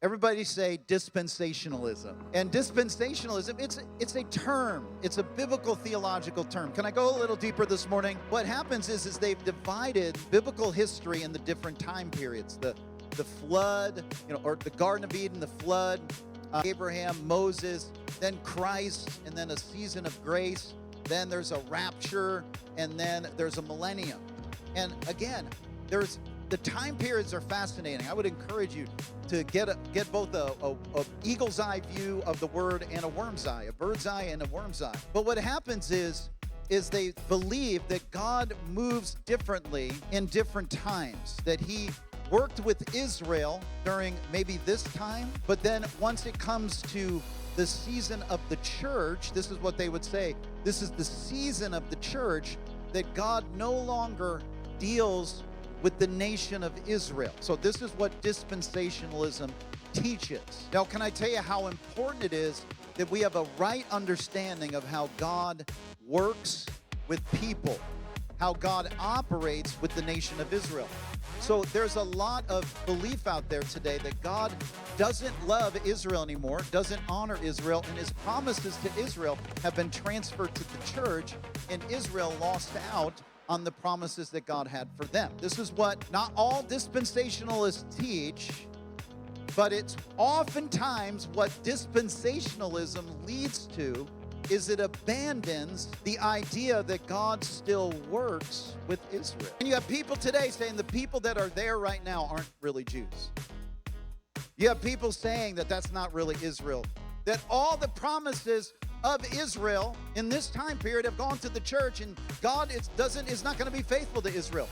Everybody say dispensationalism. And dispensationalism, it's a term. It's a biblical theological term. Can I go a little deeper this morning? What happens is they've divided biblical history into different time periods. The flood, or the Garden of Eden, the flood, Abraham, Moses, then Christ, and then a season of grace. Then there's a rapture, and then there's a millennium. And again, the time periods are fascinating. I would encourage you to get both a eagle's eye view of the word and a worm's eye, a bird's eye and a worm's eye. But what happens is they believe that God moves differently in different times, that he worked with Israel during maybe this time, but then once it comes to the season of the church, this is what they would say, this is the season of the church, that God no longer deals with the nation of Israel. So this is what dispensationalism teaches. Now, can I tell you how important it is that we have a right understanding of how God works with people, how God operates with the nation of Israel. So there's a lot of belief out there today that God doesn't love Israel anymore, doesn't honor Israel, and his promises to Israel have been transferred to the church, and Israel lost out on the promises that God had for them. This is what not all dispensationalists teach, but it's oftentimes what dispensationalism leads to is it abandons the idea that God still works with Israel. And you have people today saying the people that are there right now aren't really Jews. You have people saying that that's not really Israel, that all the promises of Israel in this time period have gone to the church, and God is not going to be faithful to Israel.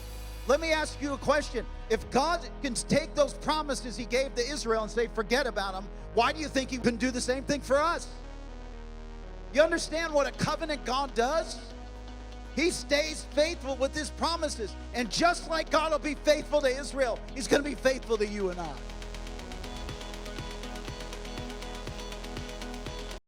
Let me ask you a question. If God can take those promises he gave to Israel and say, forget about them, why do you think he can do the same thing for us? You understand what a covenant God does? He stays faithful with his promises. And just like God will be faithful to Israel, he's going to be faithful to you and I.